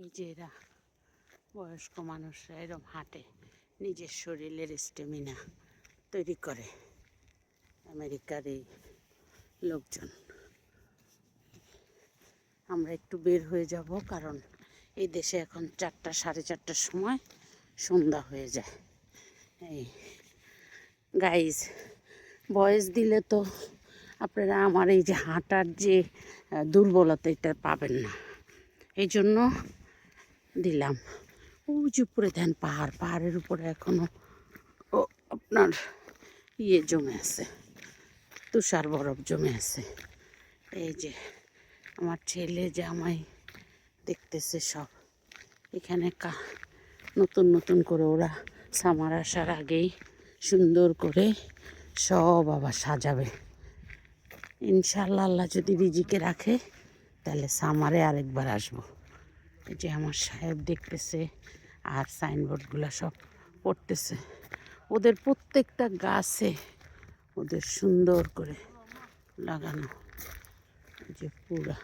এই যে এরা বয়স্ক মানুষরা এরম হাঁটে, নিজের শরীরের স্টেমিনা তৈরি করে। আমেরিকার এই লোকজন। আমরা একটু বের হয়ে যাব, কারণ এই দেশে এখন 4টা সাড়ে 4টার সময় সন্ধ্যা হয়ে যায়। এই গাইজ, বয়স দিলে তো আপনারা আমার এই যে হাঁটার যে দুর্বলতা, এটা পাবেন না। এই জন্য দিলাম। ওই যে উপরে দেন পাহাড়, পাহাড়ের উপরে এখনো আপনার জমে আছে, তুষার বরফ জমে আছে। এই যে আমার ছেলে জামাই দেখতেছে সব। এখানে নতুন নতুন করে ওরা সামার আসার আগেই সুন্দর করে সব আবার সাজাবে। ইনশাল্লাহ আল্লাহ যদি রিজিকে রাখে তাহলে সামারে আরেকবার আসবো। এই যে আমার সাহেব দেখতেছে, আর সাইনবোর্ডগুলো সব পড়তেছে। ওদের প্রত্যেকটা গাছে ওদের সুন্দর করে লাগানো, যে পুরা